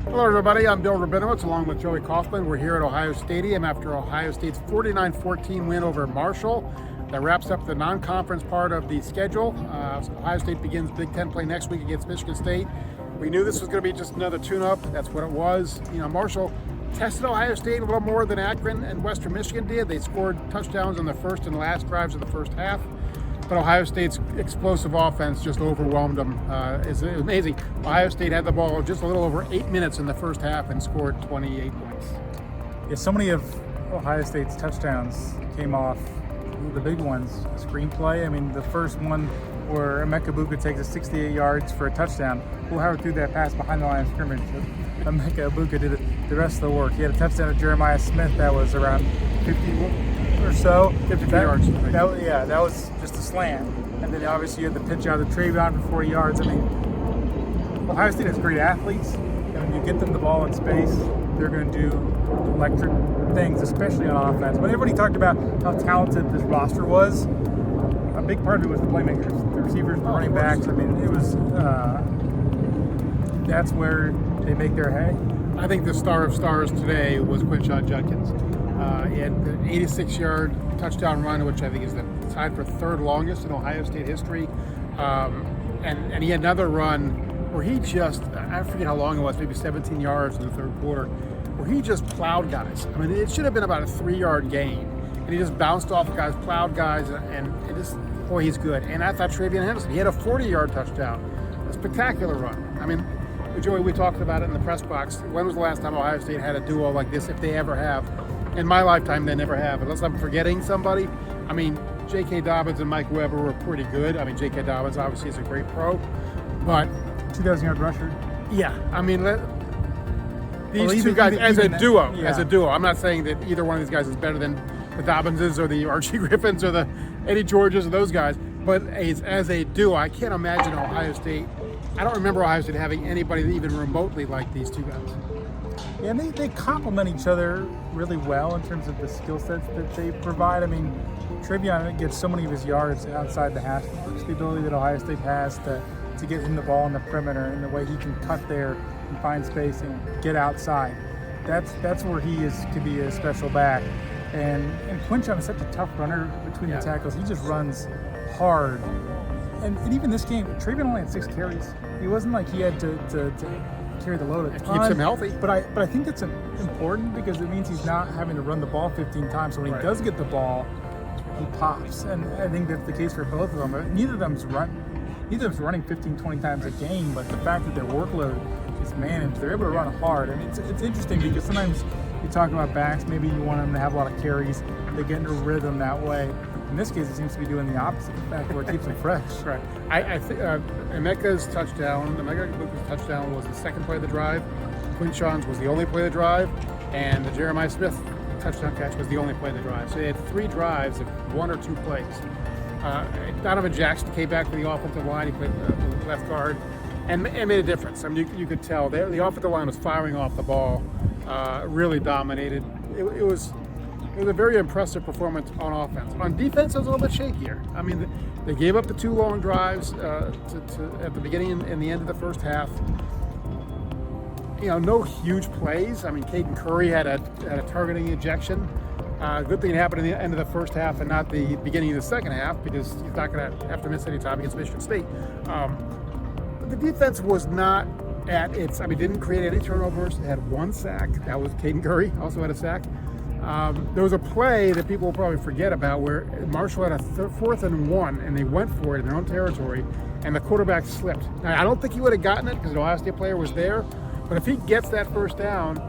Hello everybody, I'm Bill Rabinowitz along with Joey Kaufman. We're here at Ohio Stadium after Ohio State's 49-14 win over Marshall. That wraps up the non-conference part of the schedule. So Ohio State begins Big Ten play next week against Michigan State. We knew this was going to be just another tune-up. That's what it was. Marshall tested Ohio State a little more than Akron and Western Michigan did. They scored touchdowns on the first and last drives of the first half. But Ohio State's explosive offense just overwhelmed them. It's amazing. Ohio State had the ball just a little over 8 minutes in the first half and scored 28 points. Yeah, so many of Ohio State's touchdowns came off the big ones. Screenplay. I mean, the first one where Emeka Egbuka takes it 68 yards for a touchdown. Will Howard threw that pass behind the line of scrimmage. Emeka Egbuka did the rest of the work. He had a touchdown to Jeremiah Smith that was around 50 or so. 50 yards. That was just a slam. And then obviously you had the pitch out of Travion for 40 yards. I mean, Ohio State has great athletes. And when you get them the ball in space, they're going to do electric things, especially on offense. When everybody talked about how talented this roster was, a big part of it was the playmakers, the receivers, the running backs. I mean, it was that's where they make their hay. I think the star of stars today was Quinshon Judkins. He had an 86-yard touchdown run, which I think is tied for third longest in Ohio State history. And he had another run where he just, I forget how long it was, maybe 17 yards in the third quarter, where he just plowed guys. I mean, it should have been about a 3-yard gain. And he just bounced off guys, plowed guys, and it just, boy, he's good. And I thought Travion Henderson, he had a 40-yard touchdown. A spectacular run. I mean, Joey, we talked about it in the press box. When was the last time Ohio State had a duo like this, if they ever have? In my lifetime, they never have. Unless I'm forgetting somebody. I mean, J.K. Dobbins and Mike Weber were pretty good. I mean, J.K. Dobbins obviously is a great pro. But 2,000-yard rusher. Yeah, I mean, these two guys as a duo. Yeah. As a duo. I'm not saying that either one of these guys is better than the Dobbinses or the Archie Griffins or the Eddie Georges or those guys. But as a duo, I can't imagine Ohio State. I don't remember Ohio State having anybody even remotely like these two guys. Yeah, and they complement each other really well in terms of the skill sets that they provide. I mean, Travion gets so many of his yards outside the hash marks. The ability that Ohio State has to get him the ball in the perimeter and the way he can cut there and find space and get outside. That's where he could be a special back. And Quinshon is such a tough runner between the tackles. He just runs hard. And even this game, Travion only had 6 carries. It wasn't like he had to carry the load a ton. It keeps him healthy. But I think that's important because it means he's not having to run the ball 15 times. So when he does get the ball, he pops. And I think that's the case for both of them. Neither of them's running 15, 20 times a game, but the fact that their workload is managed, they're able to run hard. And it's interesting because sometimes you talk about backs, maybe you want them to have a lot of carries. They get into rhythm that way. In this case, it seems to be doing the opposite, in fact, where it keeps them fresh. Right. I think Emeka's touchdown, Emeka Egbuka's touchdown was the second play of the drive. Quinshon's was the only play of the drive. And the Jeremiah Smith touchdown catch was the only play of the drive. So they had 3 drives of 1 or 2 plays. Donovan Jackson came back for the offensive line. He played left guard and made a difference. I mean, you could tell. The offensive line was firing off the ball, really dominated. It was a very impressive performance on offense. On defense, it was a little bit shakier. I mean, they gave up the 2 long drives at the beginning and the end of the first half. No huge plays. I mean, Caden Curry had a targeting ejection. Good thing it happened in the end of the first half and not the beginning of the second half because he's not going to have to miss any time against Michigan State. But the defense was not at its, didn't create any turnovers. It had 1 sack. That was Caden Curry, also had a sack. There was a play that people will probably forget about where Marshall had a 4th and 1 and they went for it in their own territory and the quarterback slipped. Now, I don't think he would have gotten it because the Ohio State player was there, but if he gets that first down,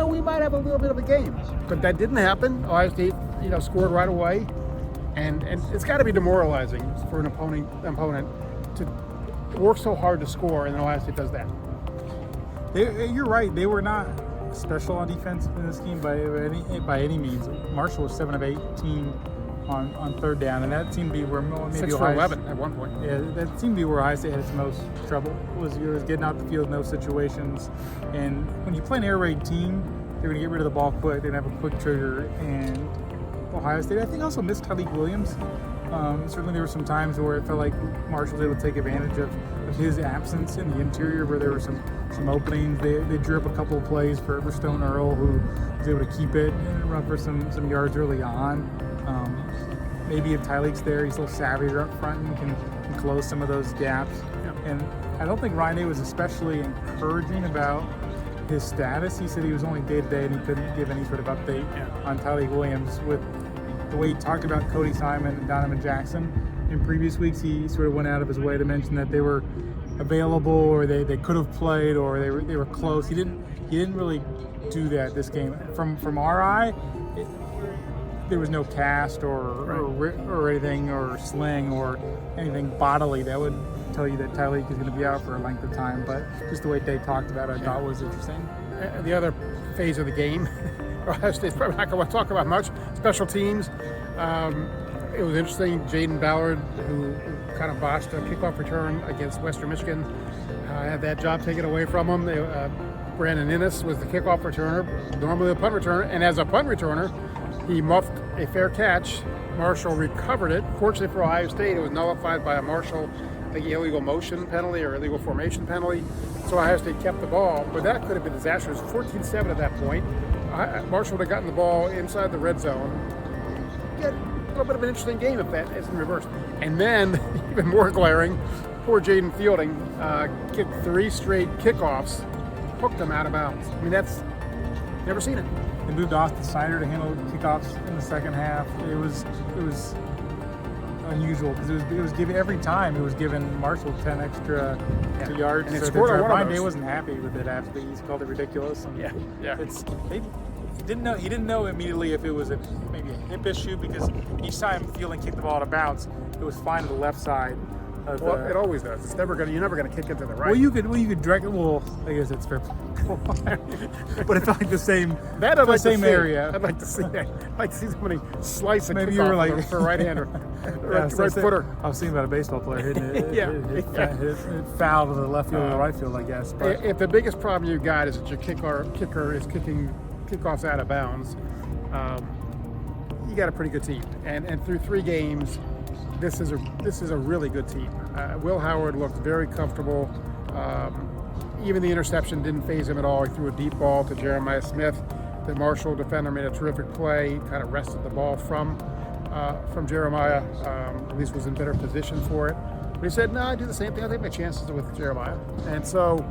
we might have a little bit of a game. But that didn't happen. Ohio State, scored right away. And it's got to be demoralizing for an opponent to work so hard to score, and then Ohio State does that. You're right. They were not special on defense in this game by any means. Marshall was 7 of 18 on 3rd down, and that seemed to be where maybe 6 for 11 at one point. Yeah, that seemed to be where Ohio State had its most trouble. Was getting out the field in those situations, and when you play an air raid team, they're going to get rid of the ball quick. They're going to have a quick trigger, and Ohio State, I think, also missed Tyleik Williams. Certainly there were some times where it felt like Marshall was able to take advantage of his absence in the interior, where there were some openings. They drew up a couple of plays for Stone Earl, who was able to keep it and run for some yards early on. Maybe if Tyleek's there, he's a little savvier up front and can close some of those gaps. Yeah. And I don't think Ryan Day was especially encouraging about his status. He said he was only day-to-day and he couldn't give any sort of update on Tyleek Williams. With the way he talked about Cody Simon and Donovan Jackson in previous weeks, he sort of went out of his way to mention that they were available, or they could have played, or they were close. He didn't really do that this game. From our eye, there was no cast or anything, or sling or anything bodily that would tell you that Tyleek is going to be out for a length of time. But just the way they talked about it, I thought was interesting. The other phase of the game, Ohio State's probably not going to talk about much. Special teams. It was interesting. Jaden Ballard, who kind of botched a kickoff return against Western Michigan, had that job taken away from him. Brandon Innes was the kickoff returner, normally a punt returner, and as a punt returner, he muffed a fair catch. Marshall recovered it. Fortunately for Ohio State, it was nullified by a Marshall, I think, illegal motion penalty or illegal formation penalty. So Ohio State kept the ball, but that could have been disastrous. 14-7 at that point. Marshall would have gotten the ball inside the red zone. Get a little bit of an interesting game if that isn't reversed. And then, even more glaring, poor Jaden Fielding kicked 3 straight kickoffs, hooked them out of bounds. I mean, that's never seen it. They moved Austin Snyder to handle kickoffs in the second half. It was unusual because it was given every time. It was giving Marshall 10 extra yards. And it scored on one of Ryan those. Day wasn't happy with it after he's called it ridiculous. And Yeah. He didn't know immediately if it was maybe a hip issue, because each time Fielding kicked the ball out of bounds, it was fine to the left side. Well, it always does. You're never gonna kick it to the right. Well, you could direct it. Well, I guess it's fair. But it felt like the same. That I'd like same to see. area. I'd like to see that. I'd like to see somebody slice a Maybe kickoff you were like for a right-hander, right so footer. I was thinking about a baseball player hitting it. It fouled to the left field or the right field, I guess. But If the biggest problem you've got is that your kicker is kicking kickoffs out of bounds, you got a pretty good team. And through 3 games, this is a really good team. Will Howard looked very comfortable. Even the interception didn't faze him at all. He threw a deep ball to Jeremiah Smith. The Marshall defender made a terrific play, kind of wrested the ball from Jeremiah. At least was in better position for it. But he said, "No, I do the same thing. I take my chances with Jeremiah." And so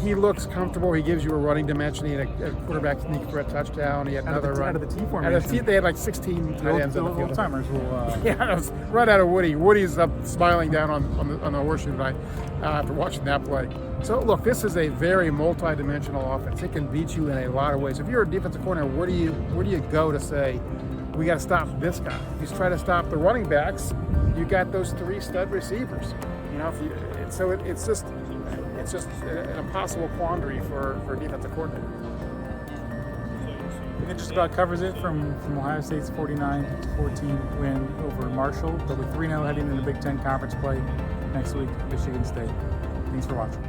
he looks comfortable. He gives you a running dimension. He had a quarterback sneak for a touchdown. He had another run. Out of the T formation. They had like 16 tight ends on the field. Old timers will. Yeah, it was right out of Woody. Woody's up smiling down on the horseshoe tonight after watching that play. So look, this is a very multi-dimensional offense. It can beat you in a lot of ways. If you're a defensive coordinator, where do you go to say, we got to stop this guy? You just try to stop the running backs. You got those 3 stud receivers. You know, it's just an impossible quandary for a defensive coordinator. It just about covers it from Ohio State's 49-14 win over Marshall. They'll be 3-0 heading into Big Ten Conference play next week, Michigan State. Thanks for watching.